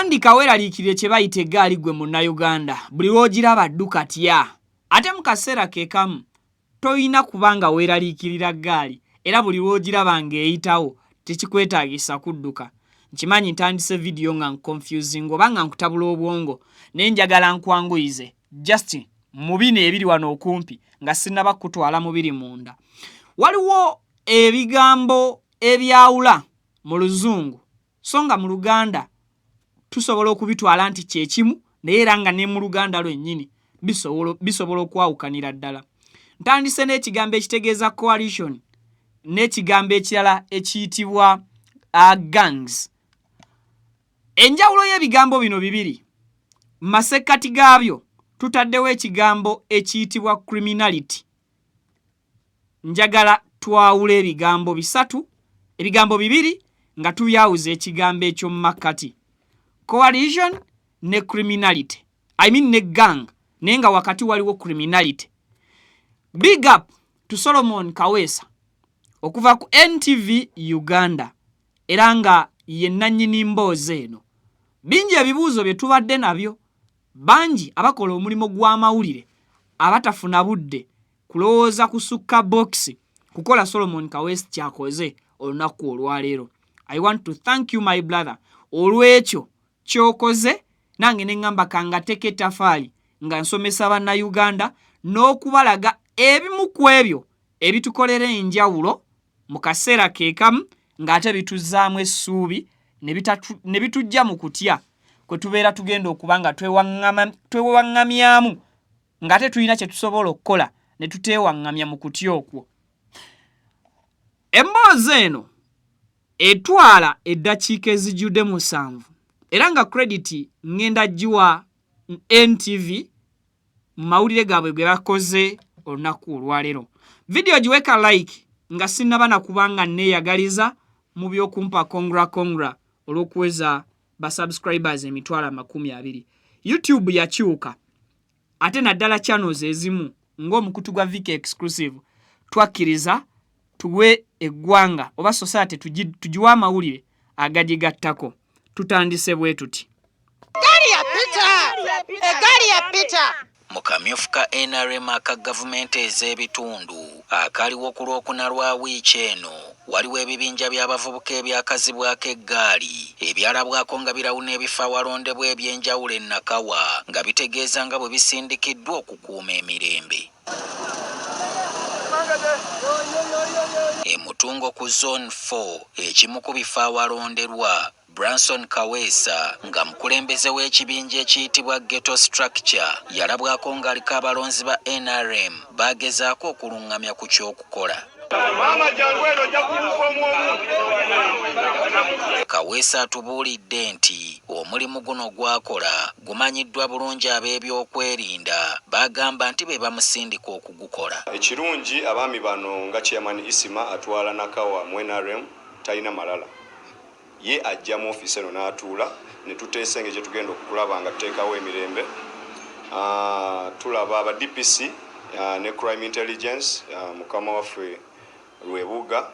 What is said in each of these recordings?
tandika weeraliikirire kye bayita eggaali gwe munnayuganda buli lw'ogiraba adduka tya ate mu kaseera ke kamu toyina kubanga weeraliikirira ggaali era buli lw'ogiraba ng'eyitawo tekikwetaagisa kudduka. Nkimanyi ntandise vidiyo nga nconfusing oba nga nkutabula obwongo naye njagala nkwanguyize just mu bino ebiri wano okumpi nga sinnaba kutwala mubiri munda. Waliwo ebigambo ebyawula mu Luzungu so nga mu Luganda tusobola okubitwala nti kyekimu naye era nga ne mu Luganda lwennyini bisobola okwawukanira ddala. Ntandise n'ekigambo ekitegeeza coalition n'ekigambo ekirala ekiyitibwa gangs. Enjawulo y'ebigambo bino bibiri mu masekkati gaabyo tutaddewo ekigambo ekiyitibwa criminality. Njagala twawule ebigambo bisatu, ebigambo bibiri nga tubyawuza ekigambo eky'omu makkati. Coalition ne criminality. I mean ne gang. Naye nga wakati waliwo criminality. Big up to Solomon Kaweesa okuva ku NTV Uganda era nga ye nannyini mboozi eno. Bingi ebibuuzo bye tubadde nabyo, bangi abakola omulimu gw'amawulire abatafuna budde kulowooza kusukka bokisi kukola Solomon Kaweesa kyakoze olunaku olwaleero. I want to thank you my brother olw'ekyo ky'okoze nange ne ngamba kangateko ettafaali nga nsomesa bannayuganda n'okubalaga ebimu ku ebyo ebitukolera enjawulo mu kaseera ke kamu ng'ate bituzzaamu essuubi ne bitujja mu kutya kwe tubeera tugenda okuba nga twewaŋŋamyamu ng'ate tulina kye tusobola okukola ne tuteewaŋŋamya mu kutya okwo. Emboozi eno etwala eddakiika ezijjudde 7 era nga credit ngenda giwa NTV mu mawulire gaabwe ge bakoze olunaku olwaleero. Video giweka like nga sinnaba na kubanga neeyagaliza mu by'okumpa kongra olw'okuweza basubscribers 20,000. YouTube yakyuka ate naddala channels ezimu ng'omukutu gwa Viki Exclusive twakkiriza tuwe eggwanga oba society tugiwa amawulire agagigattako. Tutandise bwe tuti. Egali ya Peter. Mu kamyufu ka NRM aka gavumenti ez'ebitundu akaliwo ku Lwokuna lwa wiiki eno waliwo ebibinja by'abavubuka ebyakazibwako eggaali ebyalabwako nga birawuna ebifo awalondebwa ebyenjawulo e Nakawa nga bitegeeza nga bwe bisindikiddwa okukuuma emirembe. Emutungo ku Zone 4 ekimu ku bifo awalonderwa Branson Kaweesa nga mukulembeze w'ekibinja ekiyitibwa Ghetto Structure yalabwako ng'aliko abalonzi ba NRM bagezaako okuluŋŋamya ku ky'okukola. Kaweesa atubuulidde nti omulimu guno gwakola gumanyiddwa bulungi ab'ebyokwerinda bagamba nti be bamusindika okugukola. Ekirungi abaami bano nga Chairman Isima atwala Nakawa mu NRM talina malala. Ye ajja mu office eno n'atuula ne tuteesa engeri gye tugenda okulaba nga tuteekawo emirembe. Tulaba aba DPC ne Crime Intelligence mukama waffe Lwebuga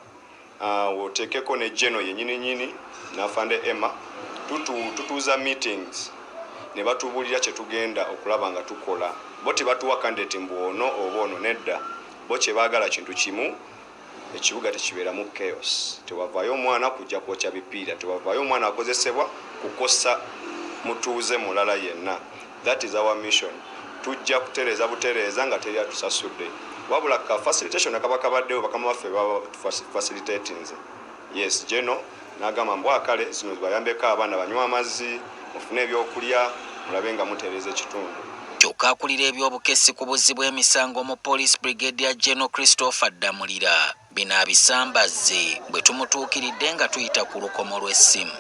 oteekeko ne Geno yennyini n'afande Emma tutuuza meetings ne batubuulira kye tugenda okulaba nga tukola. Bo tebatuwa candidate mbu ono oba ono nedda. Bo kye baagala kintu kimu ekibuga tekibeeramu chaos. Tewavaayo omwana kujja kwokya bipiira, tewavaayo omwana akozesebwa kukosa mutuuze mulala yenna. That is our mission. Tujja kutereeza butereeza nga teri atusasudde. Wabula ka facilitation akabakabaddewo bakama baffe baba facilitating. Yes, Geno n'agamba mbwa kale zino zibayambeko abaana banywa amazzi mufune ebyokulya mulabe nga mutereeza ekitundu. Kyokka akulira ebyobukessi ku buzzi bw'emisango mu Police Brigadier General Christopher Damulira bino abisambazze bwe tumutuukiridde nga tuyita ku lukomo lw'essimu.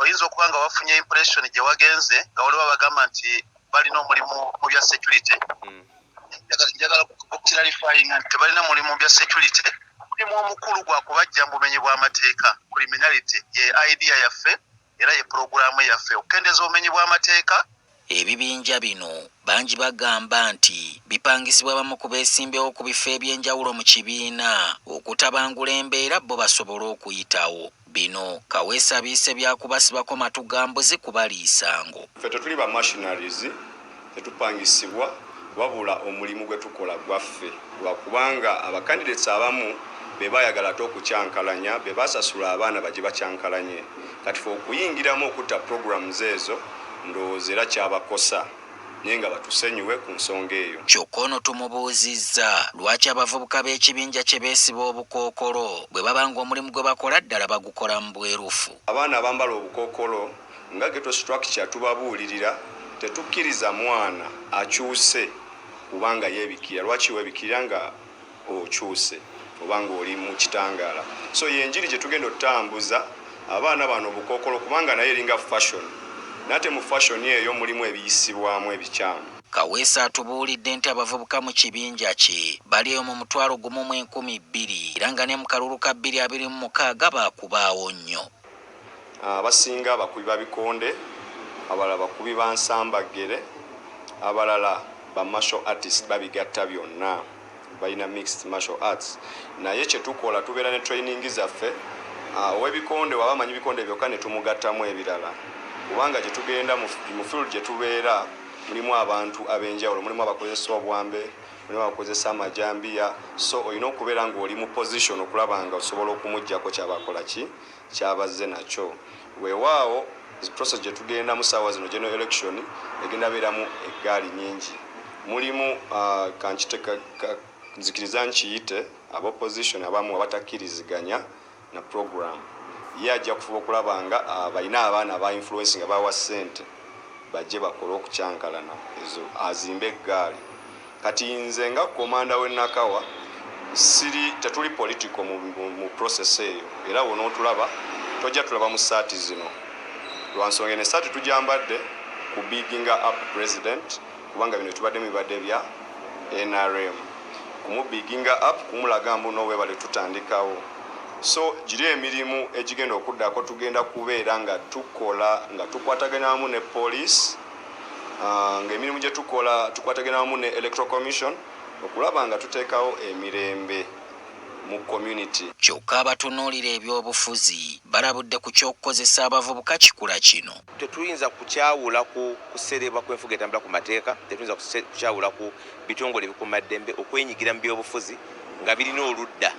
Oyinza okuba nga wafunye impression gye wagenze nga waliwo abagamba nti balina omulimu mu bya security. Njagala okukilarifying nti tebalina mulimu mu bya security. Omulimu omukulu gwa kubajja mu bumenyi bw'amateeka, criminality ye idea yaffe era ye programu yaffe okukendeeza obumenyi bw'amateeka Ebibinja bino bangi bagamba nti bipangisibwa bamu ku beesimbewo ku bifo eby'enjawulo mu kibiina okutabangula embeera bo basobole okuyitawo. Bino Kaweesa biise byakubasibako matu ga mbuzi kubaliisango. Ffe tetuli ba machineries, tetupangisibwa wabula omulimu gwe tukola gwaffe lwakubanga abakandidates abamu be bayagala okukyankalanya be basasula abaana baje bakyankalanye kati fe okuyingiramu okutta programs ezo ndowooza era kyabakosa naye nga batusenyiwe ku nsonga eyo. Kyokka ono tumubuuzizza lwaki abavubuka b'ekibinja kye beesiba obukookolo bwe baba ng'omulimu gwe bakola ddala bagukola mu bwerufu. Abaana abambala obukookolo nga ghetto structure tubabuulirira tetukkiriza mwana akyuse kubanga yeebikira. Lwaki weebikira nga okyuse obanga oli mu kitangaala? So yenjiri gye tugenda otambuza abaana bano obukookolo kubanga naye eringa fashion. Nate mu fashion eyo mulimu ebiyisibwamu ebikyamu. Kaweesa atubuulidde nti abavubuka mu kibinja kye bali mu 1,200 era nga ne mu kalulu ka 2026 baakubaawo nnyo. Abasinga bakubi ba bikonde, abalala bakubi ba nsambagere, abalala ba martial artists babigatta byonna. Balina mixed martial arts. Naye kye tukola tubeera ne training zaffe. Ow'ebikonde waba amanyi bikonde byokka ne tumugattamu ebirala. Kubanga gye tugenda mu field gye tubeera mulimu abantu ab'enjawulo, mulimu abakozesa obwambe, mulimu abakozesa amajambiya. So olina okubeera ng'oli mu position okulaba nga osobola okumuggyako kyabakola ki kyabazze nakyo. Weewaawo process gye tugenda mu ssaawa zino general election egenda beeramu eggaali nnyingi. Mulimu nzikiriza nkiyite ab'opposition abamu abatakkiriziganya na program. Ye ajja kufuba okulaba nga balina abaana ba influence nga bawa ssente bajje bakole okukyankalana ezo azimbe eggaali. Kati nze nga komanda w'e Nakawa tetuli political mu process eyo era wona otulaba tojja tulaba mu ssaati zino lwansonga ne ssaati tujambadde ku biginga up president kubanga bino tubadde mu bibadde bya NRM kumubiginga up kumulaga mbu n'owebale tutandikawo. So giri emirimu egigenda okuddako tugenda kubeera nga tukola nga tukwatagana wamu ne police ng'emirimu gye tukola tukwatagana wamu ne electoral commission okulaba nga tuteekawo emirembe mu community. Kyokka abatunuulira ebyobufuzi balabudde ku ky'okukozesa abavubuka kikula kino. Tetuyinza kukyawula ku kusereba kw'enfuga etambula ku mateeka, tetuyinza kukyawula ku bitongole bikumaddembe okwenyigira mu byobufuzi nga birina oludda.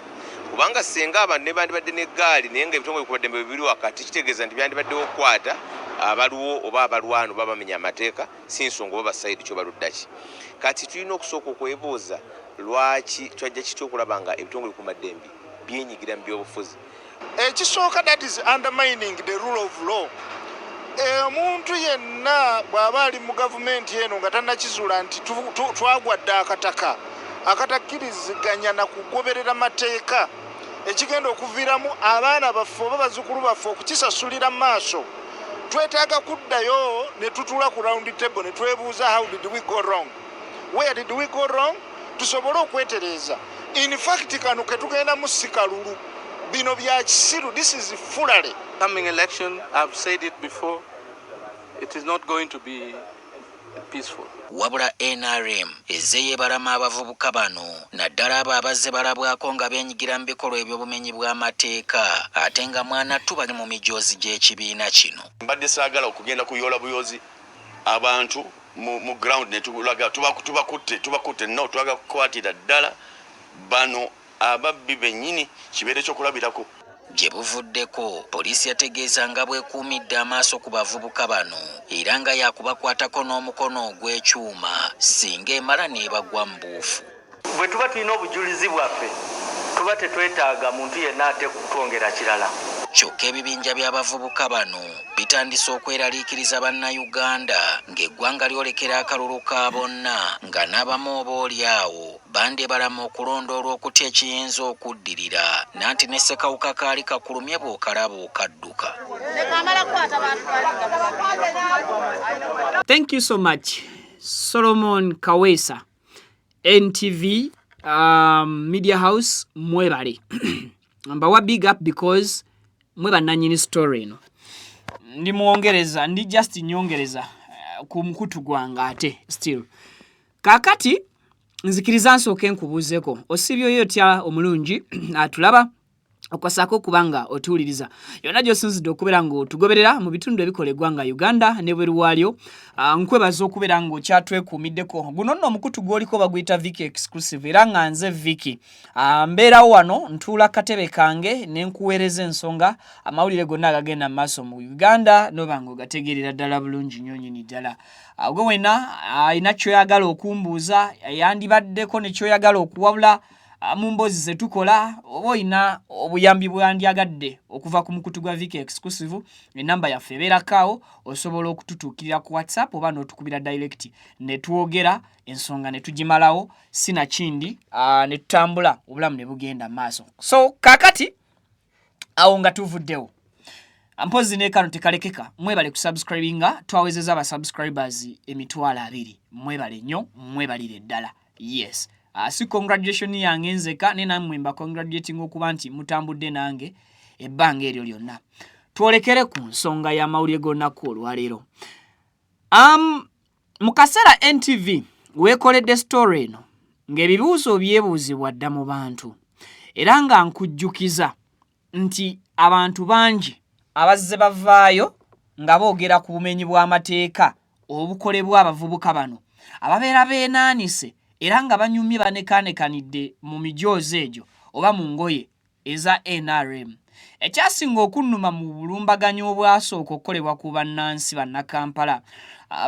Kubanga senga abantu ne bandibadde n'eggaali naye nga ebitongole bikumaddembe bibiri wakati kitegeeza nti byandibadde okukwata abaliwo oba abalwana oba bamenya amateeka si nsonga oba basayidi kyo baluddaki. Kati tulina okusooka okwebuuza lwaki twajja kitya okulaba nga ebitongole bikumaddembe byenyigira mu byobufuzi. Ekisooka that is undermining the rule of law. Omuntu yenna bw'aba ali mu gavumenti eno nga tannakizuula nti twagwadde akataka akatakkiriziganya na kugoberera mateeka ekigenda okuviiramu abaana baffe oba bazzukulu baffe okukisasulira mu maaso. Twetaaga kuddayo ne tutula ku round table ne twebuuza how did we go wrong, where did we go wrong, tusobole okwetereeza. In fact kano ke tugenda mu sikalulu bino bya kisiru. This is fulale. Coming election, I've said it before, it is not going to be peaceful. Wabula NRM ezze yeebalama abavubuka bano naddala abo abazze balabwako nga beenyigira mu bikolwa eby'obumenyi bw'amateeka ate nga mwana tu bali mu mijoozi gy'ekibiina kino. Mbadde saagala okugenda kuyola buyozi abantu mu ground ne tulaga tubakutte no tulaga kukwatira ddala bano ababbi bennyini kibeere ky'okulabirako. Gye buvuddeko poliisi yategeeza nga bwekuumidde amaaso ku bavubuka bano era nga yakubakwatako n'omukono ogw'ekyuma singa emala n'ebagwa mu buufu. Bwe tuba tulina obujulizi bwaffe tuba tetwetaaga muntu yenna ate kutwongera kirala. Kyokka ebibinja by'abavubuka bano bitandise okweraliikiriza bannayuganda ng'eggwanga lyolekera akalulu ka bonna nga n'abamu oboolyawo bandebalamu okulonda olw'okutya ekiyinza okuddirira nanti ne ssekawuka kaali kakulumye bw'okalaba okadduka. Thank you so much, Solomon Kaweesa, NTV Media House, mwebale. Mbawa big up because mweba nanyini story eno. Ndi muongereza, ndi just nyongereza. ku mukutu gwange ate still kakati nzikiriza nsooke nkubuuzeeko osibyeyo otya omulungi atulaba okwasaako kubanga otuwuliriza yonna gy'osinzidde okubeera ng'otugoberera mu bitundu ebikola eggwanga Uganda ne bweru waalyo nkwebaza okubeera ng'okyatwekuumiddeko guno nno omukutu gw'oliko baguyita Viki Exclusive era nga nze Viki mbeerawo wano ntuula katebe kange ne nkuweereza ensonga amawulire gonna agagenda mu maaso mu Uganda noba ng'ogategeerera ddala bulungi nnyo nnyini ddala gwe wena alina ky'oyagala okumbuuza yandibaddeko ne ky'oyagala okuwabula mu mboozi ze tukola oba olina obuyambi bwandyagadde okuva ku mukutu gwa Viki Exclusive ennamba yaffe ebeerakaawo osobola okututuukirira ku WhatsApp oba n'otukubira direct ne twogera ensonga ne tugimalawo sinakindi ne tutambula obulamu ne bugenda maaso so kakati awo nga tuvuddewo mpozi ne kano tekalekeka mwebale kusubscribinga twawezeza aba subscribers 200 mwebale nnyo mwebalire ddala yes si congratulation yange nzeka ne nammwe mba congratulating okuba nti mutambudde nange ebbanga eryo lyonna twolekere ku nsonga ya mawulire g'olunaku olwaleero mu kaseera NTV weekoledde story eno ng'ebibuuzo byebuuzibwa dda mu bantu era nga nkujjukiza nti abantu bangi abazze bavaayo nga boogera ku bumenyi bw'amateeka obukolebwa abavubuka bano ababeera beenaanise era nga banyumye banekaanekanidde mu mijoozi egyo oba mu ngoye eza NRM ekyasinga okunnuma mu bulumbaganyo obwasooka okukolebwa ku bannansi bannakampala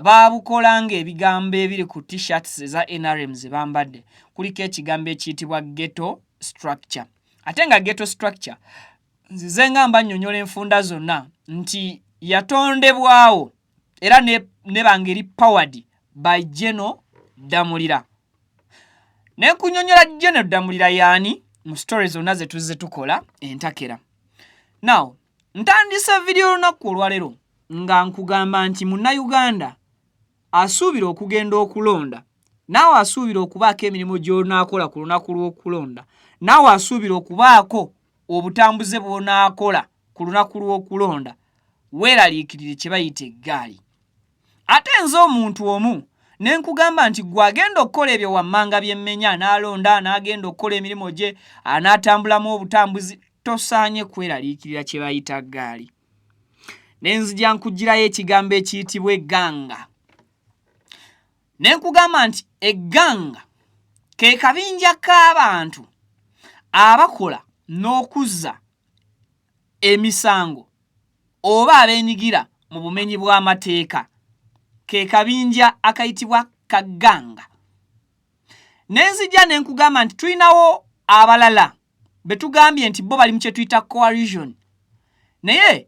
baabukola ng'ebigambo ebiri ku t-shirts eza NRM ze bambadde kuliko ekigambo ekiyitibwa ghetto structure ate nga ghetto structure nzize nga mbannyonnyola enfunda zonna nti yatondebwawo era ne bangeri powered by General Damulira ne kunnyonnyola General Damulira yaani mu stories zonna ze tuzze tukola entakera now ntandise video olunaku olwaleero nga nkugamba nti munnayuganda asuubira okugenda okulonda naawe asuubira okubaako emirimu gy'onaakola ku lunaku lw'okulonda naawe asuubira okubaako obutambuze bw'onaakola ku lunaku lw'okulonda weeraliikirire kye bayita eggaali ate nze omuntu omu ne nkugamba nti gwagenda okukola ebyo wammanga byemmenya n'alonda n'agenda okukola emirimu gye anaatambulamu obutambuzi tosaanye kweraliikirira kye bayita ggaali ne nzija nkugirayo ekigambo ekiyitibwa egganga ne nkugamba nti egganga ke kabinja k'abantu abakola n'okuzza emisango oba abeenyigira mu bumenyi bw'amateeka ke kabinja akayitibwa kagganga nenzija ne nkugamba nti tulinawo abalala betugambye nti bo bali mu kye tuyita coalition naye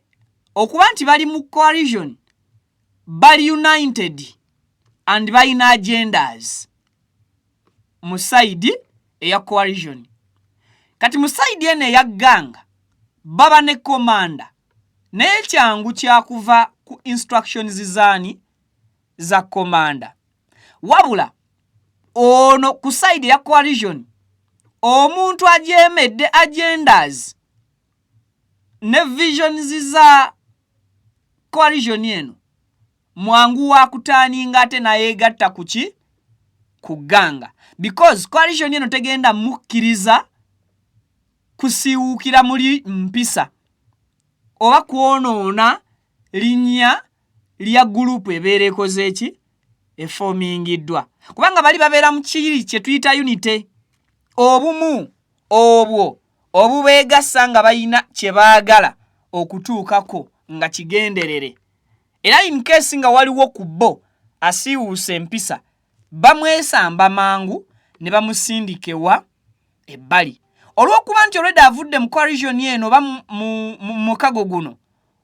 okuba nti bali mu coalition bali united and balina agendas mu side eya coalition kati mu side eno eya gganga baba ne komanda naye kyangu kyakuva ku instructions zaani za komanda wabula ono ku side ya coalition omuntu ajemedde agendas ne visions za coalition eno mwangu wa kutaaninga ate nayeegatta kuki ku gganga because coalition eno tegenda mukkiriza kusiwuukira muli mpisa oba kwonoona linnya lya gurupu ebeera ekoze eki efomingiddwa kubanga bali babeera mu kiri kye tuyita unity obumu obwo obubeegassa nga balina kye baagala okutuukako nga kigenderere era in case nga waliwo ku bo asiiwuusa empisa bamwesamba mangu ne bamusindikewa ebbali olw'okuba nti olwedde avudde mu coalition eno oba mu mukago guno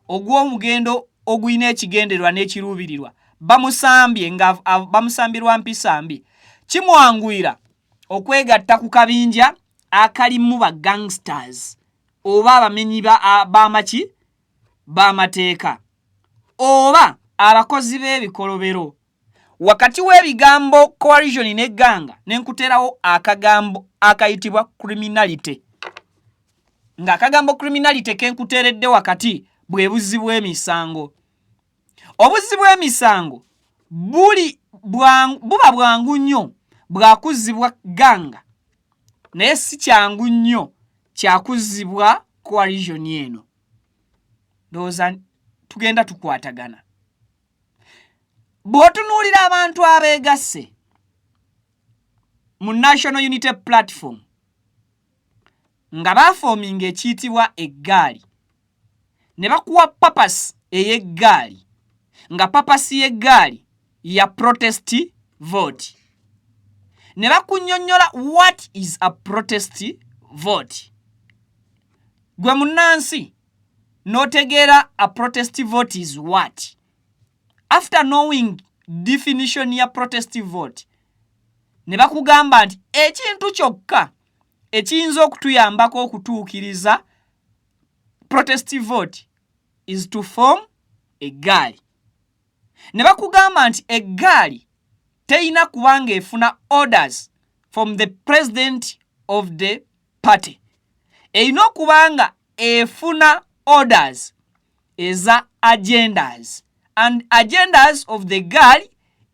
ogw'omugendo ogulina ekigendererwa n'ekiruubirirwa bamusambye nga bamusambirwa mpisa mbi kimwanguyira okwegatta ku kabinja akalimu ba gangsters oba abamenyi b'amaki b'amateeka oba abakozi b'ebikolobero wakati w'ebigambo coalition n'egganga nenkuterawo akagambo akayitibwa criminality nga akagambo criminality kenkuteredde wakati bwe buzzi bw'emisango obuzzi bw'emisango buba bwangu nnyo bwakuzibwa ganga naye si kyangu nnyo kyakuzibwa coalition eno. Ndowooza tugenda tukwatagana. Bw'otunuulira abantu abeegasse mu National Unity Platform nga baafoominga ekiyitibwa eggaali ne bakuwa papasi ey'eggaali nga papasi y'eggaali ya protest vote. Ne bakunnyonnyola what is a protest vote. Gwe munnansi n'otegeera a protest vote is what? After knowing definition ya protest vote, ne bakugamba nti ekintu kyokka ekiyinza okutuyambako okutuukiriza protest vote is to form eggaali. Ne bakugamba nti eggaali teyina kubanga efuna orders from the president of the party. Eyina okubanga efuna orders eza agendas. And agendas of the GAL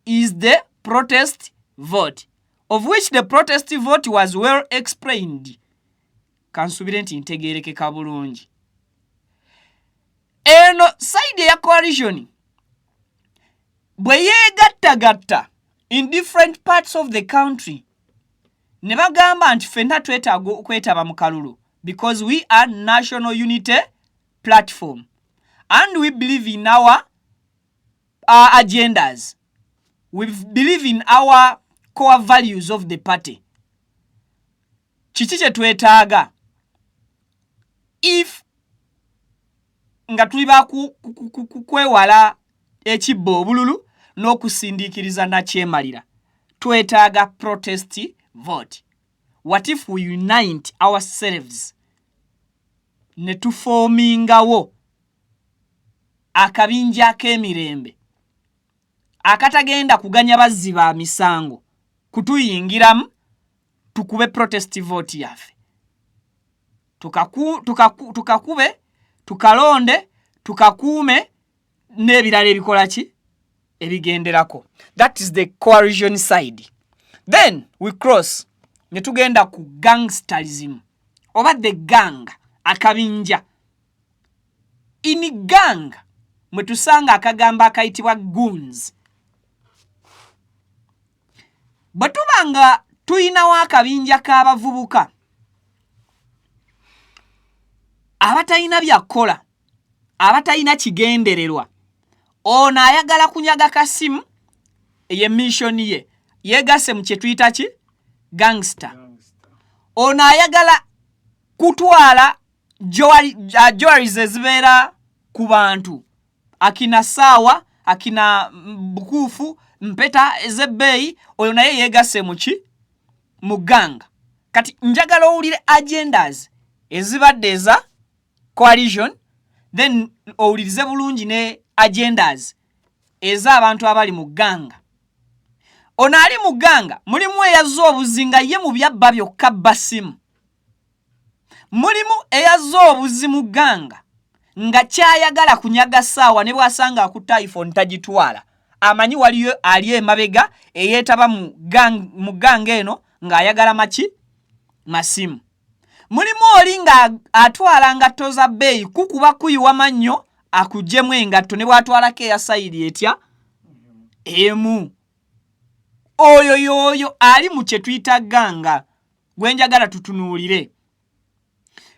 is the protest vote, of which the protest vote was well explained. Kansubire nti ntegeerekeka bulungi. Eno side ya coalition bwe yeegattagatta in different parts of the country ne bagamba nti ffenna twetaaga okwetaba mu kalulu because we are National Unity Platform and we believe in our agendas. We believe in our core values of the party. Kiki kye twetaaga if nga tuli kwewala ekibbo obululu n'okusindiikiriza nakyemalira, twetaaga protest vote. What if we unite ourselves ne tufoomingawo akabinja ak'emirembe akatagenda kuganya bazzi ba misango kutuyingiramu tukube protest vote yaffe, tukakube, tukalonde, tukakuume n'ebirala ebikola ki ebigenderako. That is the coalition side. Then we cross ne tugenda ku gangsterism oba the gang, akabinja. In gang mwe tusanga akagamba akayitibwa goons. Bwe tubanga tuyinawo akabinja k'abavubuka abatalina byakola, abatalina kigendererwa, ono ayagala kunyaga kasimu ye mission ye yeegase mu kye tuyita ki gangster. Ono ayagala kutwala jewelries ezibeera ku bantu, akina saawa, akina bukuufu, mpeta ez'ebbeeyi, oyo naye yeegase mu ki mu ganga. Kati njagala owulire agendas ezibadde eza coalition, then owulirize bulungi ne agendas ez'abantu abali mu ganga. Ono ali mu ganga mulimu eyazza obuzi nga ye mu byabba byokka basimu. Mulimu eyazza obuzi mu ganga nga kyayagala kunyaga saawa ne bw'asanga akutta iPhone tagitwala. Amanyi waliyo ali emabega eyeetaba mu ganga eno ng'ayagala maki masimu. Mulimu oli nga atwala ngatto za bbeeyi kukuba kuyiwa mannyo akugyemu engatto ne bw'atwalako eya sayiri etya emu. Oyo yoyo ali mu kye tuyita ganga gwe njagala tutunuulire.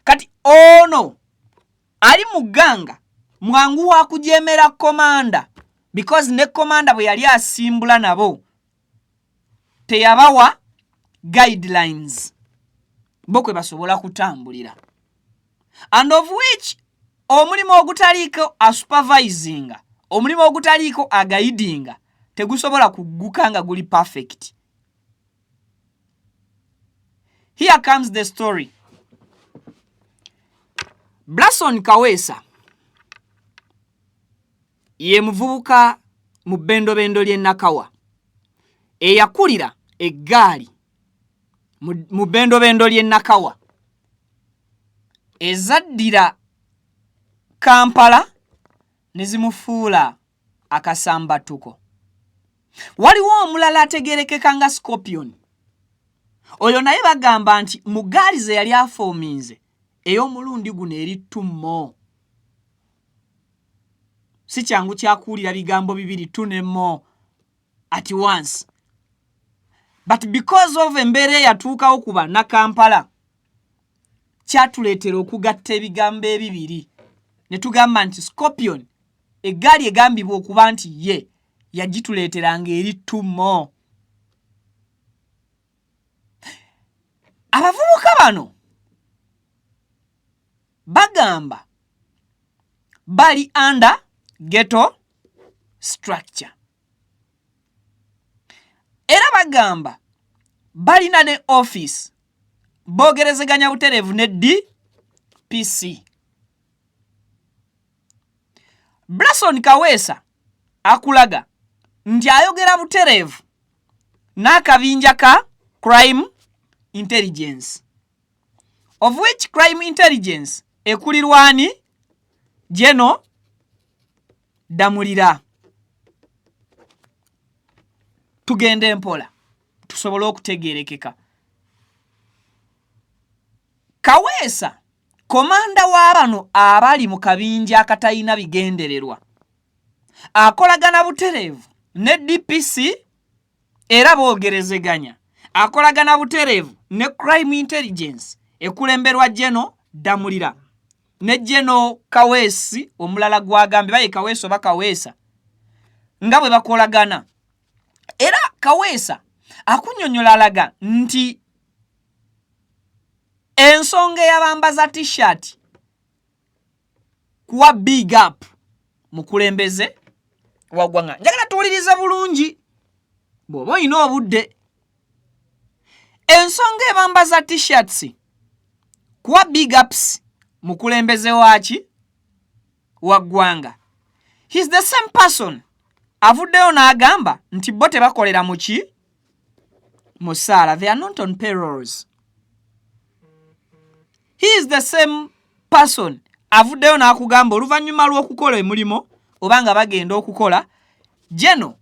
Kati ono ali mu ganga mwangu wa kujeemera komanda, because ne komanda bwe yali asimbula nabo teyabawa guidelines bo kwe basobola kutambulira, and of which omulimu ogutaliiko a supervising, omulimu ogutaliiko a guiding tegusobola kugguka nga guli perfect. Here comes the story. Blason Kaweesa ye muvubuka mu bbendobendo ly'e Nakawa eyakulira eggaali mu bbendobendo ly'e Nakawa ezaddira Kampala ne zimufuula akasambatuko. Waliwo omulala ategerekeka nga Scorpion. Oyo naye bagamba nti mu gaali ze yali afoominze ey'omulundi guno eri tummo. Si kyangu kyakuwulira bigambo bibiri tunemo at once. But because of embeera eyatuukawo ku bannakampala, kyatuleetera okugatta ebigambo ebibiri. Ne tugamba nti Scorpion, eggaali egambibwa okuba nti ye, yagituleeteranga eri tummo. Abavubuka bano bagamba bali under ghetto structure. Era bagamba balina ne office bogerezeganya buterevu ne DPC. Blason Kaweesa akulaga nti ayogera buterevu n'akabinja ka crime intelligence, of which crime intelligence ekulirwani General Damulira. Tugende mpola tusobole okutegeerekeka. Kaweesa komanda w'abano abali mu kabinja akatayina bigendererwa akolagana buterevu ne DPC era boogerezeganya. Akolagana buterevu ne crime intelligence ekulemberwa General Damulira ne General Kaweesi omulala gwagambe baye Kaweesa oba Kaweesa nga bwe bakolagana. Era Kaweesa akunnyonnyola alaga nti ensonga eyabambaza t-shirt kuwa big up mukulembeze wagwanga. Njagala tuwulirize bulungi bw'oba olina obudde. Ensonga ebambaza t-shirts kuwa big ups mukulembeze waki waggwanga. He's the same person avuddeyo n'agamba nti bo tebakolera muki musaala. They are not on payrolls. He is the same person avuddeyo n'akugamba oluvannyuma lw'okukola emulimo obanga bagenda okukola General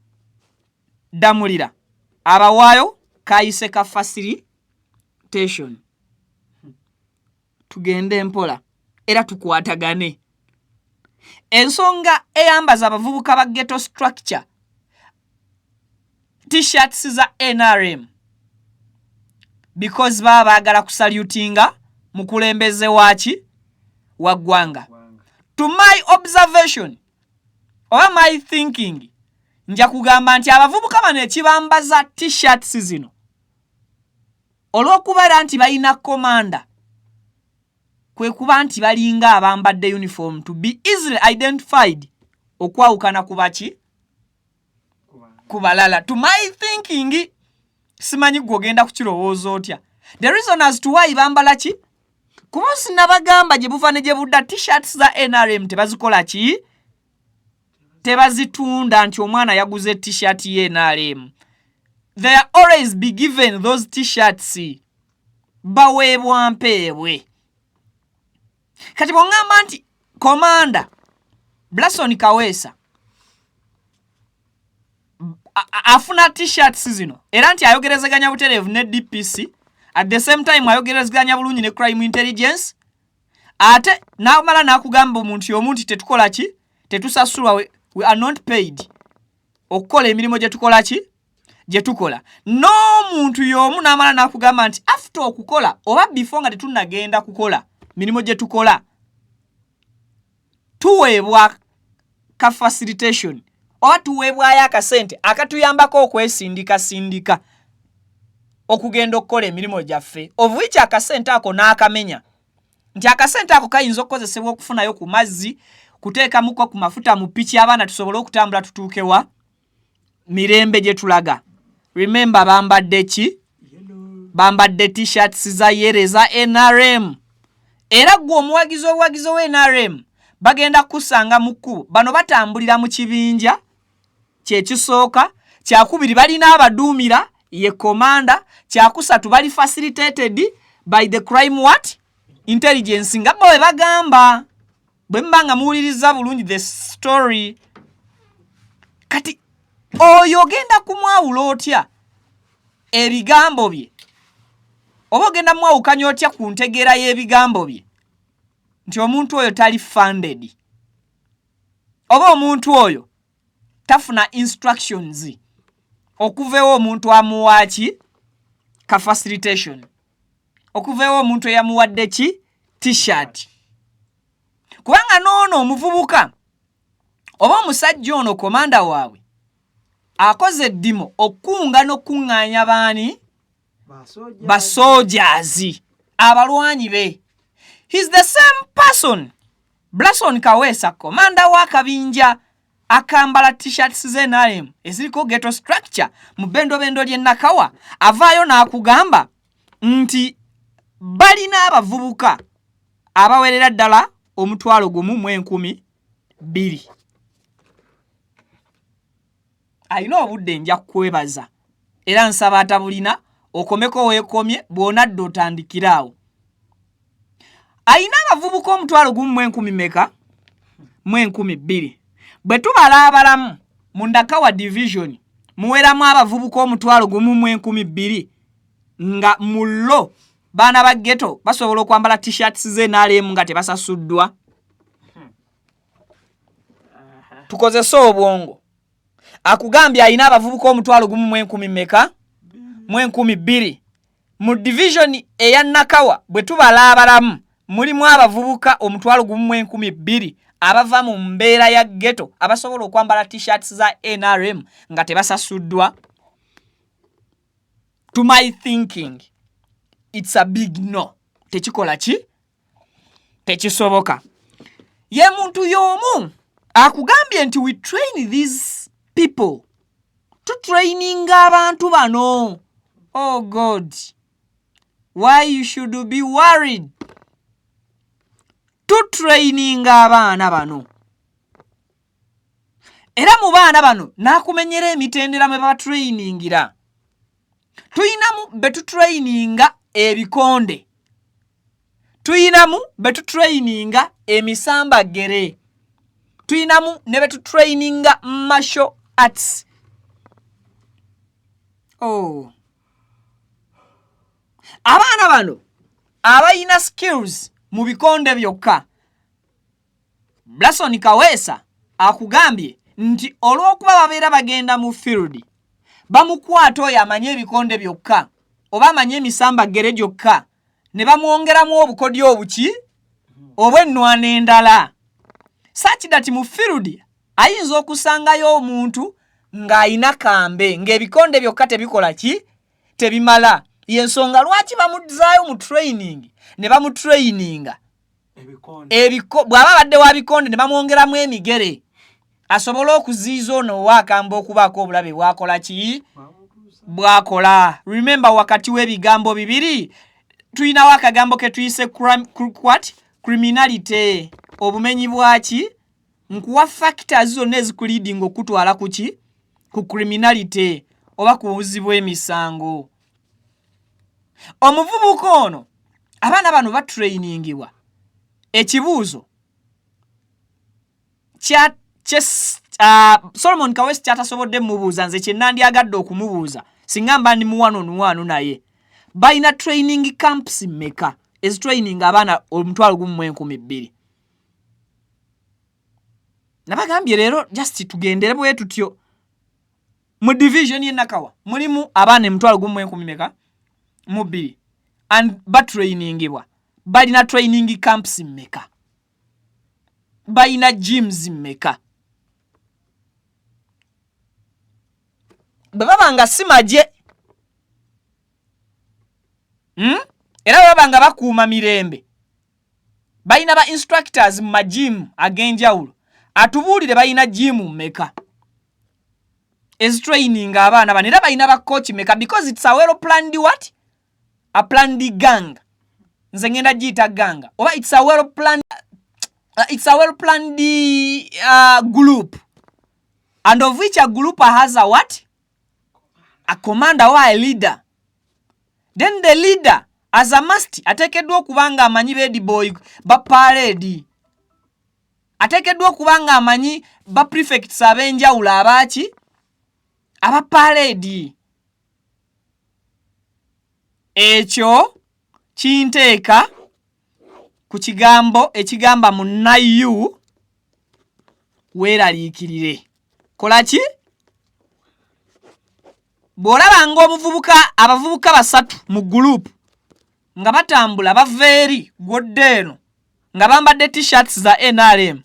Damulira abawaayo kayise ka facilitation. Tugende mpola era tukwatagane. Ensonga eyambaza abavubuka ba ghetto structure t-shirts za NRM because baba baagala kusalutinga mukulembeze waki waggwanga. To my observation or my thinking, nja kugamba nti abavubuka bano ekibambaza t-shirts zino olw'okubeera nti balina komanda kwe kuba nti balinga abambadde uniform to be easily identified okwawukana ku baki ku balala. To my thinking, simanyi gwogenda kukirowooza otya. The reason as to why bambala ki kuba sinabagamba gye buva ne gye budda t-shirts za NRM tebazikola ki tebazitunda nti omwana yaguze t-shirt ye NRM. They are always be given those t-shirts baweebwa mpeebwe. Kati bw'ongamba nti komanda Blason Kaweesa afuna t-shirts zino era nti ayogerezeganya buterevu ne DPC at the same time ayogerezeganya bulungi ne crime intelligence ate n'amala n'akugamba omuntu y'omuntu tetukola ki tetusasulwa we are not paid okukola emirimu gye tukola ki gye tukola. N'omuntu y'omu n'amala n'akugamba nti after okukola oba before nga tetunnagenda kukola mirimu gye tukola tuweebwa ka facilitation oba tuweebwayo akasente akatuyambako okwesindika okugenda okukola emirimu gyaffe, of which akasente ako n'akamenya nti akasente ako kayinza okukozesebwa okufunayo ku mazzi, kuteekamuko ku mafuta mu piki abaana tusobole okutambula tutuukewa mirembe gye tulaga. Remember bambadde ki? Bambadde t-shirts za yere za NRM. Era gwe omuwagizi we NRM bagenda kusanga mu kkubo. Bano batambulira mu kibinja kyekisooka, kyakubiri balina abaduumira ye komanda, kyakusatu bali facilitated by the crime what? Intelligence nga bwe bagamba. Bwe mbanga muwuliriza bulungi the story. Kati oyo ogenda kumwawula otya ebigambo bye oba ogenda mwawukanya otya ku ntegeera y'ebigambo bye nti omuntu oyo tali funded oba omuntu oyo tafuna instructions okuveewo omuntu amuwaaki ka facilitation okuveewo omuntu eyamuwadde ki t-shirt kubanga noono omuvubuka oba omusajja ono komanda waabwe akoze eddimo okunga n'okuŋŋaanya baani basojaazi abalwanyi be. He's the same person Blason Kaweesa komanda w'akabinja akambala t-shirts z'NRM eziriko ghetto structure mu bendobendo ly'e Nakawa avaayo n'akugamba nti balina abavubuka abawerera ddala 1,200. Alina obudde nja kwebaza era nsaba atabulina okomeko weekomye bw'onadde otandikiraawo. Alina abavubuka 1,000 meka 12,000 bwe tubala abalamu mu Nakawa division muweramu abavubuka 1,012 nga mullo baana ba ghetto basobola okwambala t-shirts z'NRM nga tebasasuddwa. Tukozese obwongo. Akugambye alina abavubuka 1,010 meka 12 mu division eya Nakawa bwe tubala abalamu mulimu abavubuka 1,012 abava mu mbeera ya ghetto abasobola okwambala t-shirts za NRM nga tebasasuddwa. To my thinking it's a big no. Tekikola ki? Tekisoboka. Ye muntu y'omu akugambye nti we train these people. Training abantu bano. Oh God. Why you should be worried? Training abaana bano. Era mu baana bano nakumenyera emitendera mwe ba trainingira. Tuyinamu betu traininga ebikonde. Tuyinamu betu traininga emisamba gere. Tuyinamu ne betu traininga martial arts. Oh. Abaana bano abayina skills mu bikonde byokka. Blason Kaweesa akugambye nti olw'okuba babeera bagenda mu field bamukwata oyo amanye ebikonde byokka oba amanye emisamba gere gyokka ne bamwongeramu obukodyo obuki obw'ennwana endala. Such that mu field ayinza okusangayo omuntu ng'ayina kambe ng'ebikonde byokka tebikola ki tebimala. Yensonga lwaki bamuzaayo mu training ne bamutraininga bw'aba badde wa bikonde ne bamwongeramu emigere asobola okuziiza ono waakamba okubaako obulabe bwakola ki bwakola. Remember wakati w'ebigambo bibiri tuyinawo akagambo ke tuyise criminality obumenyi bwaki nkuwa factors zonna ezikuleading okutwala kuki ku criminality oba ku buzi bw'emisango. Omuvubuka ono abaana bano batrainingibwa ekibuuzo Solomon Kaweesa kyatasobodde mubuuza nze kye nandyagadde okumubuuza singa mba ndi mu 1-on-1 naye balina training camps meka ezitraining abaana 1,012. Nabagambye leero just tugendere bwe tutyo mu division y'e Nakawa mulimu abaana 1,012 meka mu 2 and batrainingibwa balina training camps meka balina gyms meka. Baba nga simaje era baba nga bakuuma mirembe balina ba instructors mu gym ag'enjawulo atubuulire balina gym meka is training abaana bano era balina ba coach meka because it's a well planned what a planned gang nze ngenda giyita ganga oba it's a well planned group and of which a group has a what a commander or a leader. Then the leader as a must atekeddwa okubanga amanyi bedi boy ba parade atekeddwa okubanga amanyi ba prefects abenjawulo abaki aba parade ekyo kinteeka ku kigambo ekigamba munnayu weeraliikirire. Kola ki? Bw'olabanga abavubuka basatu mu gurupu nga batambula bava eri gw'odda eno nga bambadde t-shirts za NRM,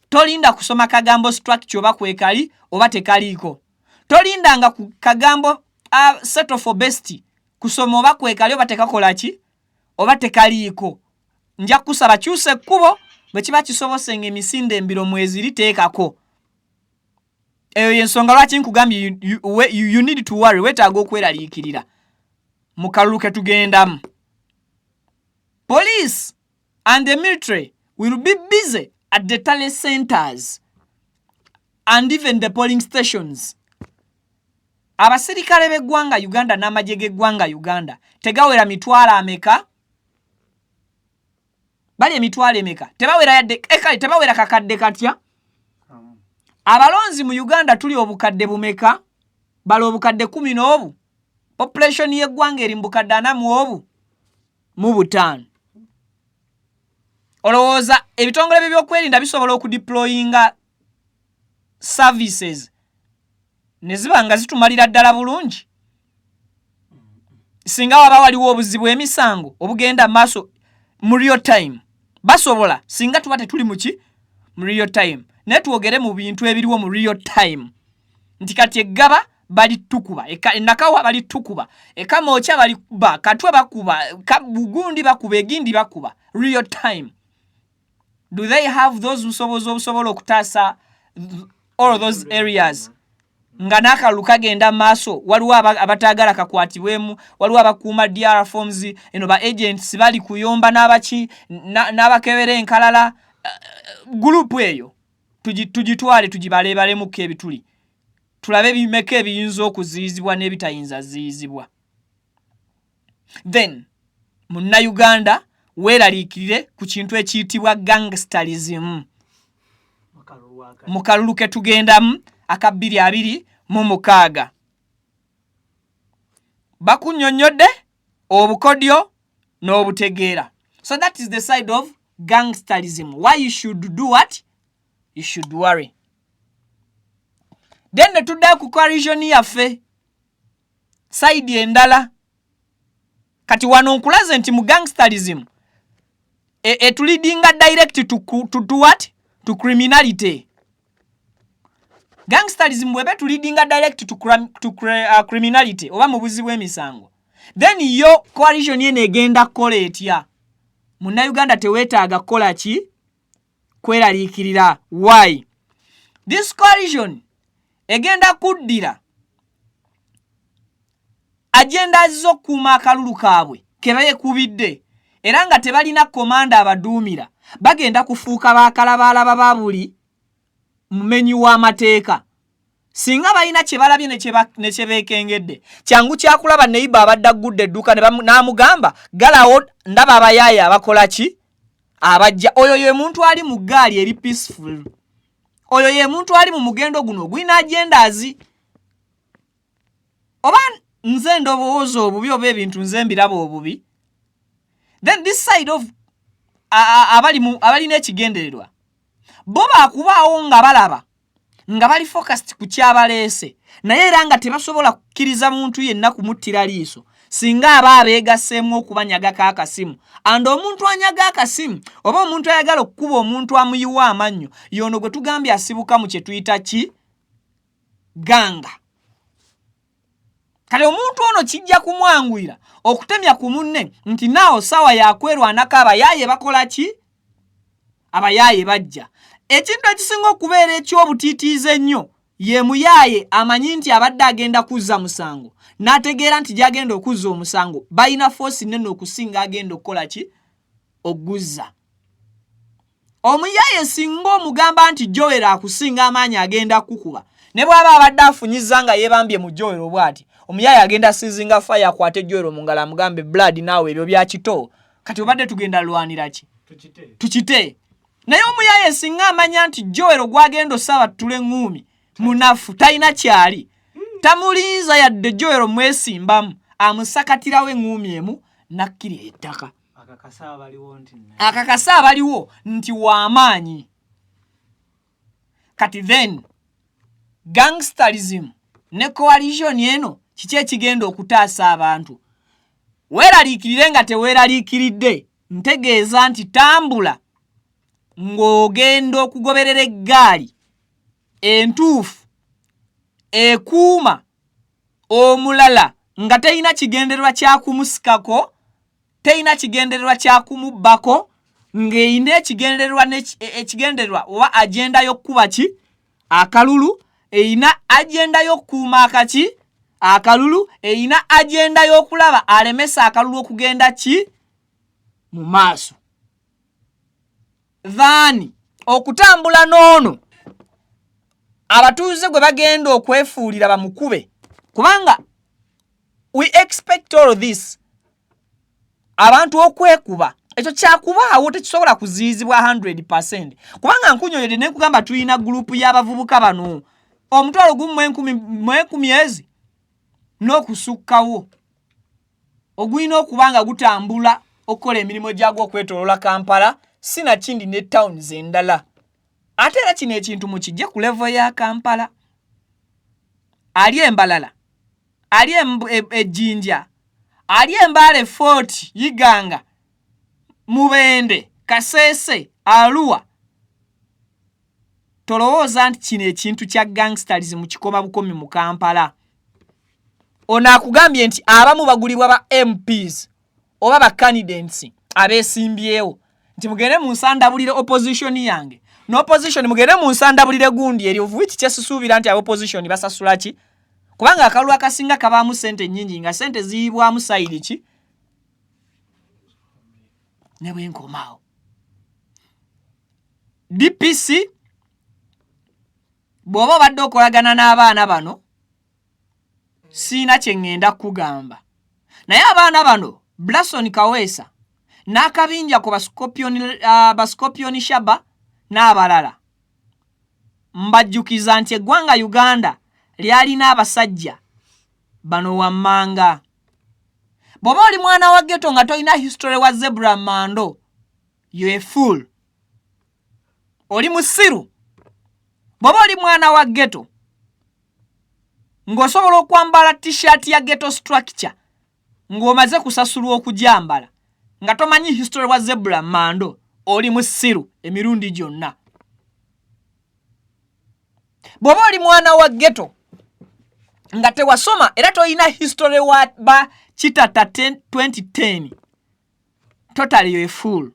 tolinda kusoma kagambo structure oba kwekali oba tekaliiko. Tolindanga ku kagambo settle for best kusoma oba kwekali oba tekakola ki oba tekaliiko. Nja kusaba kyuse ekkubo bwe kiba kisobose ng'emisinde embiro mwezi liteekako. Eyo yensonga lwaki nkugambye you need to worry, weetaaga okweraliikirira. Mu kalulu ke tugendamu, police and the military will be busy at the tally centers and even the polling stations. Abasirikale b'eggwanga Uganda n'amagye g'eggwanga Uganda tegawera mitwalo ameka? Bali emitwalo emeka? Tebawera yadde ekali tebawera kakadde katya? Abalonzi mu Uganda tuli obukadde bumeka? Bali obukadde 10 population y'eggwanga eri mbukadde 40 mu 5. Olowooza ebitongole by'ebyokwerinda bisobola okudeployinga services ne ziba nga zitumalira ddala bulungi? Singa waba waliwo obuzibu emisango obugenda maaso mu real time, basobola singa tuba tetuli muki mu real time. Naye twogere mu bintu ebiriwo mu real time. Nti kati eggaba bali tukuba, nakawa bali tukuba, ekamoocha bali kuba, katwe bakuba, bugundi bakuba, egindi bakuba. Real time. Do they have those obusobola okutaasa all of those areas? Nga n'akalulu kagenda maaso, waliwo abataagala kakwatibwemu, waliwo abakuuma DR forms, ba agents bali kuyomba n'abakebera enkalala. Gurupu eyo tugitwale tugibaleebalemu ebituli, tulabe bimeka ebiyinza okuziyizibwa n'ebitayinza ziyizibwa. Then Munnayuganda weeraliikirire ku kintu ekiyitibwa gangsterism. Mu kalulu ke tugendamu aka 2026 bakunnyonnyodde obukodyo n'obutegeera. So that is the side of gangsterism. Why you should do what? You should worry. Then netudda ku coalition yaffe side endala. Kati wano nkulaze nti mu gangsterism etulidinga direct to what? To criminality. Gangsterism webe tulidinga direct to criminality oba mu buzibu emisango. Then yo coalition yene egenda kola etya? Munnayuganda teweetaaga kola ki? Kweraliikirira. Why? This coalition egenda kuddira agenda z'okukuuma akalulu kaabwe ke beekubidde era nga tebalina komanda abaduumira. Bagenda kufuuka baakalabalaba ba buli mumenyi w'amateeka. Singa balina kye balabye ne kye beekengedde, kyangu kyakulaba neiba abadde aggudde edduuka n'amugamba galawo ndaba abayaaye abakola ki? Abajja. Oyo ye muntu ali mu ggaali eri peaceful. Oyo ye muntu ali mu mugendo guno gwina agendazi. Oba nze ndowooza obubi oba ebintu nze mbiraba obubi. Then this side of abalina ekigendererwa bo baakubaawo nga balaba nga bali focused ku kyabaleese, naye era nga tebasobola kukkiriza muntu yenna kumuttira liiso singa aba abeegaseemu okubanyagako akasimu. And omuntu anyaga akasimu oba omuntu ayagala okukuba omuntu amuyiwa amannyo, yono gwe tugambye asibuka mu kye tuyita ki? Ganga. Kale omuntu ono kijja kumwanguyira okutemya ku munne nti naawo sawa yakwerwanako abayaaye bakola ki? Abayaaye bajja. Ekintu ekisinga okubeera eky'obutiitiize ennyo ye muyaaye amanyi nti abadde agenda kuzza musango, n'ategeera nti gy'agenda okuzza omusango balina force nnene okusinga agenda okukola ki? Oguzza. Omuyaaye singa omugamba nti Joel akusinga amaanyi agenda kukuba, ne bw'aba abadde afunyiza nga yeebambye mu Joel obwati, omuyaaye agenda sizinga fire akwate Joel mu ngalo amugambe blood naawe ebyo bya kito, kati obadde tugenda lwanira ki? Tukite. Naye omuyaaye singa amanya nti Joel gwagenda osaba tule ngumi munafu talina kyali tamulinza yadde Joel mwesimbamu amusakatirawo eŋŋumi emu nakkira ettaka akakasa abaliwo nti w'amaanyi. Kati then gangsterism ne coalition eno kiki ekigenda okutaasa abantu? Weeraliikirire nga teweeraliikiridde, ntegeeza nti tambula ng'ogenda okugoberera eggaali entuufu ekuuma omulala nga teyina kigendererwa kya kumusikako, teyina kigendererwa kya kumubbako, ng'eyina ekigendererwa oba agenda y'okkuba ki akalulu, eyina agenda y'okkuuma akaki akalulu, eyina agenda y'okulaba alemesa akalulu okugenda ki mu maaso. Then okutambula n'ono abatuuze gwe bagenda okwefuulira bamukube, kubanga we expect all this. Abantu okwekuba ekyo kyakubaawo tekisobola kuziyizibwa 100%, kubanga nkunyolere ne nkugamba tulina gurupu y'abavubuka bano omutwalo gumu mu enkumi ezi n'okusukkawo ogulina okubanga gutambula okukola emirimu gyagwo okwetoolola Kampala sinakindi ne towns endala. Ate era kino ekintu mukijje ku level ya Kampala. Ali Embalala, ali Ejjinja, ali Mbale Fort, Iganga, Mubende, Kasese, Arua. Tolowooza nti kino ekintu kya gangsterism kikoma bukomi mu Kampala. Ono akugambye nti abamu bagulibwa ba MPs oba ba candidates abeesimbyewo nti mugende mu nsandabulire opposition yange n'opposition mugende mu nsandabulire gundi eri of which kyesisuubira nti opposition basasula ki, kubanga akalulu akasinga kabaamu sente nnyingi nga sente ziyibwamu sayidi ki ne bwenkomaawo. DPC bw'oba obadde okolagana n'abaana bano siina kye ŋŋenda kugamba, naye abaana bano Blaston Kaweesa n'akabinja ku Scorpion Shaba n'abalala mbajjukiza nti eggwanga Uganda lyalina abasajja bano wammanga. Bw'oba oli mwana wa ghetto nga tolina history wa Zebra Mando, you a fool. Oli musiru. Bw'oba oli mwana wa ghetto ng'osobola okwambala t-shirt ya ghetto structure ng'omaze kusasulwa okujambala nga tomanyi history wa Zebra Mando, oli musiru emirundi gyonna. Bw'oba oli mwana wa ghetto nga tewasoma era toyina history wa ba Kitata 2010, totally you a fool.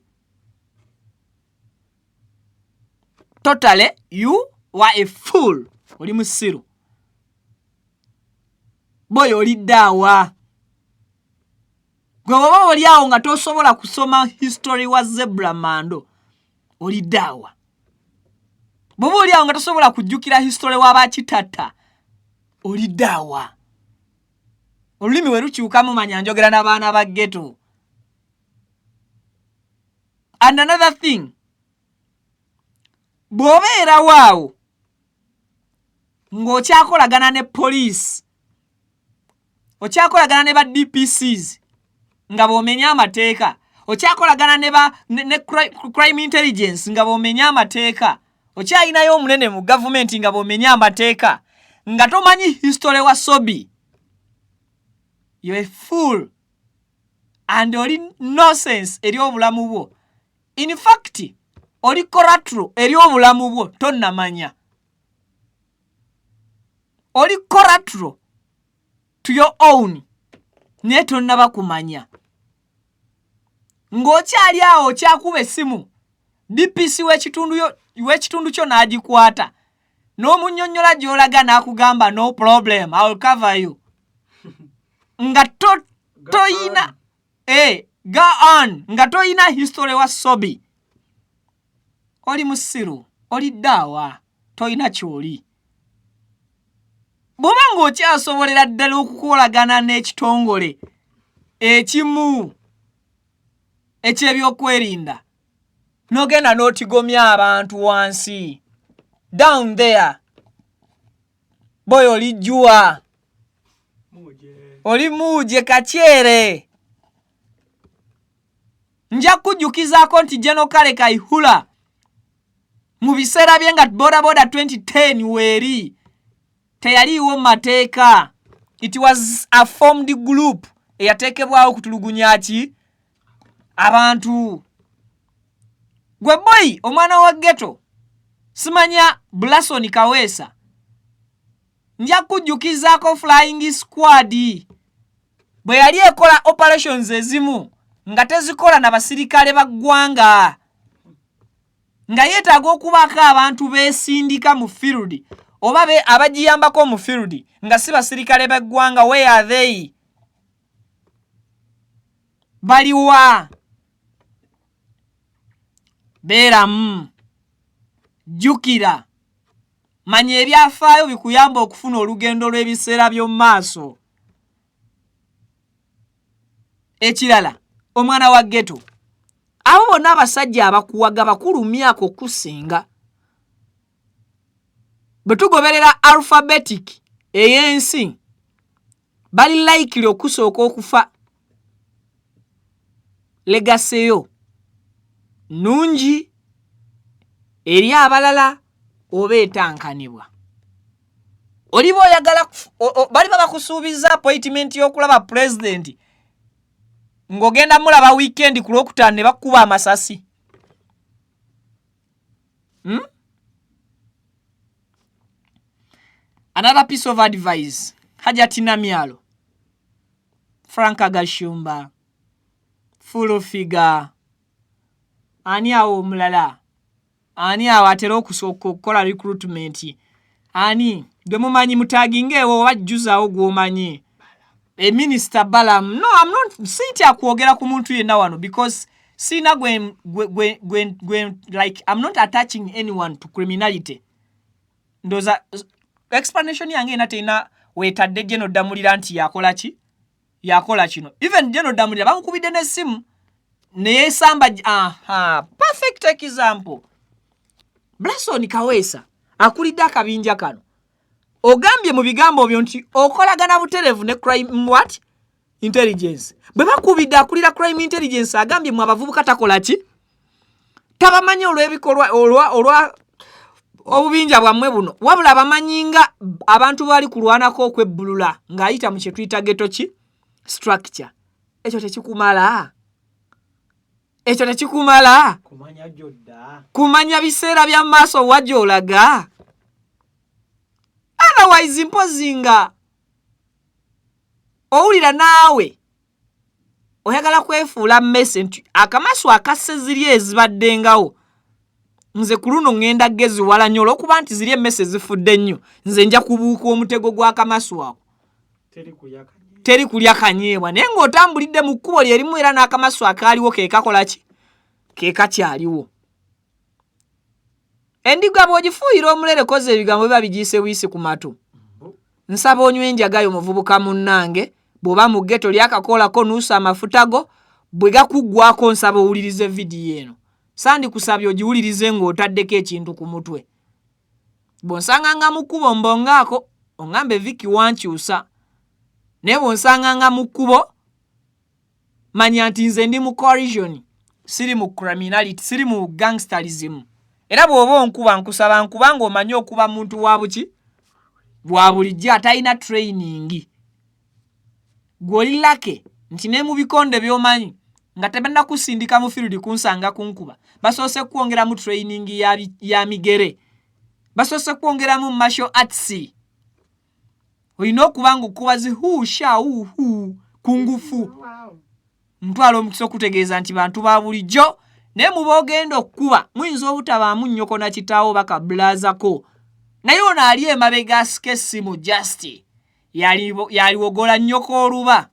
Totally you were a fool. Oli musiru. Boy oli dawa. Gwe baba oli awo nga tosobola kusoma history wa Zebra Mando, oli dawa. Bw'oba oli awo nga tosobola kujjukira history wa ba Kitata, oli dawa. Olulimi we lukyukamu manya njogera n'abaana ba ghetto. And another thing, bw'obeera waawo ng'okyakolagana ne police, okyakolagana ne ba DPCs nga bw'omenya amateeka, okyakolagana ne crime intelligence nga bw'omenya amateeka, okyayinayo omunene mu gavumenti nga bw'omenya amateeka, nga tomanyi history wa Sobi, you're a fool and oli nonsense eri obulamu bwo. In fact oli collateral eri obulamu bwo tonnamanya. Oli collateral to your own naye tonnaba kumanya. Ng'okyali awo okyakuba essimu DPC w'ekitundu kyo n'agikwata n'omunnyonnyola gy'olaga n'akugamba no problem, I will cover you. Nga toyina go on nga toyina history wa Sobi, oli musiru, oli dawa, toyina kyoli. Bw'oba ng'okyasobolera ddala okukolagana n'ekitongole ekimu eky'ebyokwerinda n'ogenda n'otigomya abantu wansi down there, boy oli jua oli muje kachere nja kujukizako nti General Kale Kaihura mu biseera bye nga boda 2010 weri teyaliwo mateeka. It was a formed group eyatekebwawo kutulugunya ki abantu. Gwe boy omwana wa ghetto simanya Blasoni Kaweesa nja kujukizako flying squad bwe yali ekola operations ezimu nga tezikola na basirikale baggwanga nga yeetaaga okubako abantu beesindika mu field oba be abagiyambako mu field nga si basirikale baggwanga. Where are they? Baliwa beeramu jukira manya ebyafaayo bikuyamba okufuna olugendo lw'ebiseera by'omu maaso. Ekirala omwana wa ghetto abo bonna abasajja abakuwaga bakulu myaka okusinga bwe tugoberera alphabetic ey'ensi bali likely okusooka okufa. Legaseyo nungi eri abalala oba etankanibwa. Oliba oyagala bali bakusuubiza appointment y'okulaba president ng'ogenda mulaba weekend ku Lwokutaano ne bakuba amasasi. Another piece of advice, Hajati Namyalo, Franka Gashumba, Full Figure, ani awo omulala, ani awo atera okusooka okukola recruitment, ani gwe mumanyi mutaginga ewo wajjuzaawo gw'omanyi. Minister Balam, no, I'm not sitting akwogera ku muntu yenna wano because sina gwen like I'm not attaching anyone to criminality. Ndoza explanation yange inateina wetadde General Damulira nti yakola kino. Even General Damulira bamukubidde n'essimu ne yesamba. Perfect example. Blasoni Kaweesa akulidde akabinja kano. Ogambye mu bigambo byo nti okolagana buterevu ne crime what? Intelligence. Bwe bakubidde akulira crime intelligence agambye mu abavubuka takola ki? Tabamanyi olw'ebikolwa olwa obubinja bwammwe buno. Wabula abamanyinga abantu bali kulwanako okwebbulula ng'ayita mu kye tuyita ghetto ki? Structure. Ekyo tekikumala. Ekyo tekikumala. Kumanya jodda. Kumanya biseera bya maaso wajja olaga. Otherwise impozinga owulira naawe oyagala kwefuula mmese akamaso akasse ziri ezibaddengawo nze ku luno ŋŋenda geziwala nnyo olw'okuba nti ziri emmese zifudde nnyo nze nja kubuuka omutego gw'akamaso ako teri kulya kanyeebwa naye ng'otambulidde mu kkubo lyerimu era n'akamaso akaaliwo keekakola ki keekakyaliwo. Endiga bw'ogifuuyira omulere koze ebigambo biba bigiise wiisi ku matu. Nsaba onywe enjagayo muvubuka munnange bw'oba mu ghetto lyakakoolako nuusa amafuta go bwe gakuggwako nsaba owulirize vidiyo eno. Sandi kusabye ogiwulirize ng'otaddeko ekintu ku mutwe. Bw'onsanganga mu kkubo mbongaako ongambe Vicky wankyusa. Naye bw'onsanganga mu kkubo manya nti nze ndi mu coalition, siri mu criminality, siri mu gangsterism. Era bw'oba onkuba nkusaba nkuba ng'omanyi okuba muntu wa buki? Bwa bulijjo atalina training. Gw'oli lake nti ne mu bikonde by'omanyi nga tebanna kusindika mu field kunsanga kunkuba. Basoose kwongeramu training ya migere. Basoose kwongeramu martial arts. Olina okuba ng'okuba zihusha kungufu. Ntwala omukisa okutegeeza nti bantu ba bulijjo. Ne mu boogenda okkuba muyinza obutabaamu nnyoko na kitaawo bakabulazako. Naye ono ali emabega asika essimu just yaliwogola nnyoko oluba.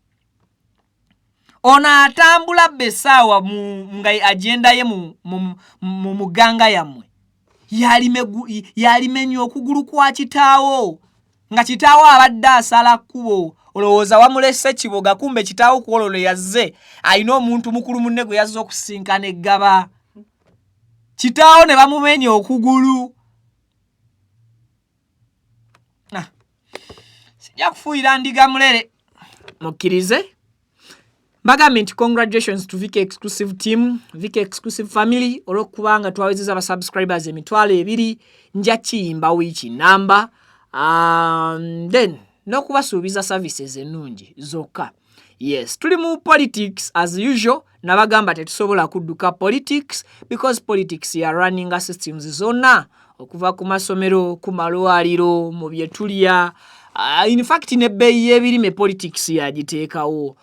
Ono atambula besaawa nga agenda ye mu muganga yammwe. Yalimenya okugulu kwa kitaawo. Nga kitaawo abadde asala kkubo. Olowooza wamulese kiboga kumbe kitaawo kwololo yazze. Alina omuntu mukulu munne gwe yazze okusinkana eggaba. Kitaawo ne bamumenya okugulu. yakufuira ndiga mulere mukkirize mbagambye nti congratulations to VK exclusive team, VK exclusive family olwokubanga twawezeza aba subscribers emitwalo 2 nja kiyimba wiiki namba then nokubasuubiza services ennungi zokka. Yes, tuli mu politics as usual. Nabagamba tetusobola kudduka politics because politics ya running systems zonna okuva ku masomero ku malwaliro mu byetulya. In fact nebbeeyi y'ebirime politics yagiteekawo.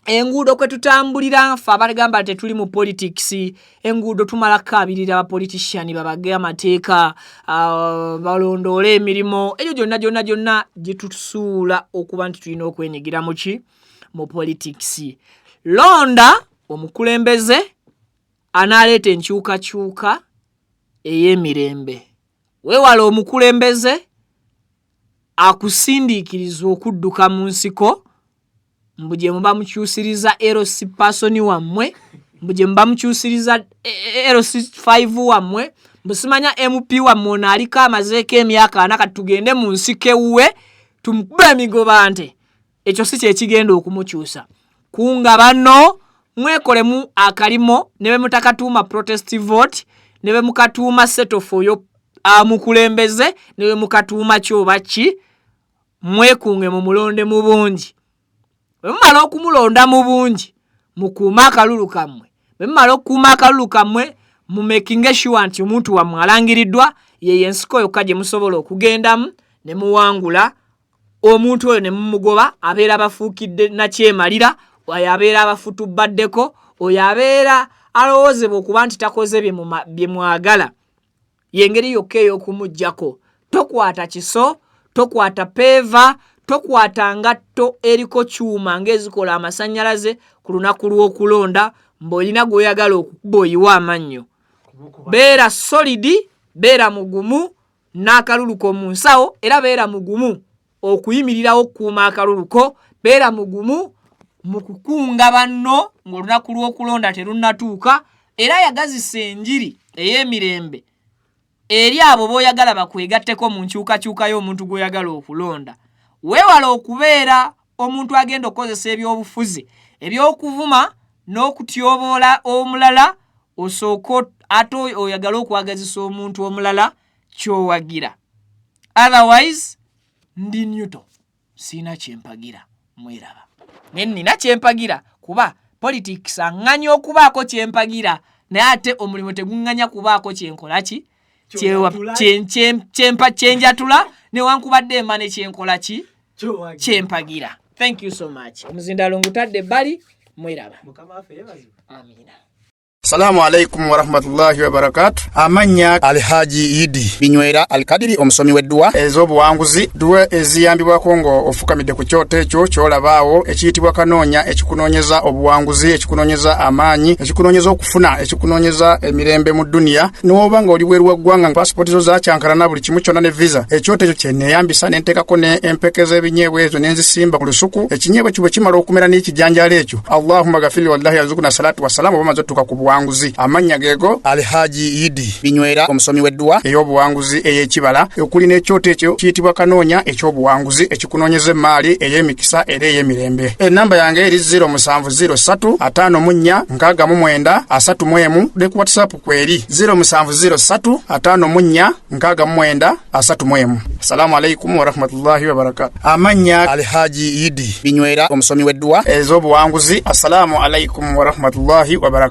Enguudo kwe tutambulira ffe abagamba tetuli mu politics, enguudo tumala kabirira aba politician babage amateeka balondoole emirimu ebyo gyonna gitusuula okuba nti tulina okwenyigira mu politics. Londa omukulembeze analeeta enkyukakyuka ey'emirembe. Weewala omukulembeze akusindiikiriza okudduka mu nsiko mbuje muba mukyusiriza LC person wammwe, mbuje muba mukyusiriza LC 5 wammwe, mbusimanya MP wammwe naalika amazeeko emyaka 4 kati tugende mu nsike uwe tumukube emigoba nte. Ekyo si kyekigenda okumukyusa. Kunga banno mwekolemu akalimo ne bemutakatuuma protest vote, ne bemukatuuma set of oyo mukulembeze, ne bemukatuuma kyobaki mwekunge mu mulonde mu bungi. Bemumala okumulonda mu bungi mukuuma akalulu kammwe. Bemumala okukuuma akalulu kammwe mu making sure nti omuntu wammwe alangiriddwa ye ensiko yokka gye musobola okugendamu ne muwangula omuntu oyo ne mumugoba abeera abafuukidde nakyemalira, oyo abeera abafutubaddeko, oyo abeera alowoozebwa okuba nti takoze bye mwagala. Yengeri yokka ey'okumuggyako. Tokwata kiso, tokwata peeva, tokwata ngatto eriko kyuma ng'ezikola amasannyalaze ku lunaku lw'okulonda mb'olina gw'oyagala okukuba oyiwa amannyo. Beera solidi, beera mugumu n'akaluluko mu nsawo, era beera mugumu okuyimirirawo okukuuma akaluluko, beera mugumu mu kukunga banno ng'olunaku lw'okulonda terunnatuuka, era yagazisa enjiri ey'emirembe eri abo b'oyagala bakwegatteko mu nkyukakyuka y'omuntu gw'oyagala okulonda. Weewala okubeera omuntu agenda okukozesa ebyobufuzi eby'okuvuma n'okutyoboola omulala osooka ate oyagala okwagazisa omuntu omulala ky'owagira. Otherwise ndi Newton sina kyempagira mweraba. Nina kyempagira kuba politics aŋŋanya okubaako kyempagira naye ate omulimu teguŋŋanya kubaako kyenkolaki kyenjatula newankubadde emma ne kyenkolaki kyempagira. Thank you so much. Omuzindalo ngutadde bali mweraba. Amina. Assalamu alaikum warahmatullahi wabarakatuh. Amanya Alhaji Idi Binywera Alkadiri omusomi w'edduwa ez'obuwanguzi, duwe eziyambibwako ngo ofukamidde ku kyoto ekyo kyolabaawo ekiyitibwa kanoonya, ekikunoonyeza obuwanguzi, ekikunoonyeza amaanyi, ekikunoonyeza okufuna, ekikunoonyeza emirembe mu duniya. N'oba nga oli bweru wa ggwanga pasipoti zo zakyankalana buli kimu kyonna ne visa, ekyoto ekyo kye neeyambisa ne nteekako ne empeke z'ebinyeebwa ezo ne nzisimba ku lusuku. Ekinyeebwa kyo bwe kimala okumera n'ekijanjaalo ekyo, Allahumma ghafir wallahi yarzuqna salatu wassalamu oba maze tutuuka ku buwanguzi. Amanya geego Alhaji Idi Binywera omusomi w'edduwa ey'obuwanguzi ey'ekibala, okuli n'ekyoto ekyo kiyitibwa kanoonya eky'obuwanguzi ekikunoonyeza emmaali ey'emikisa era ey'emirembe. Ennamba yange eri 0703546931 ne ku WhatsApp kweri 0703546931. Assalamu alaikum warahmatullahi wabarakatuh. Amanya Alhaji Idi Binywera omusomi w'edduwa ez'obuwanguzi. Assalamu alaikum warahmatullahi wabarakatuh.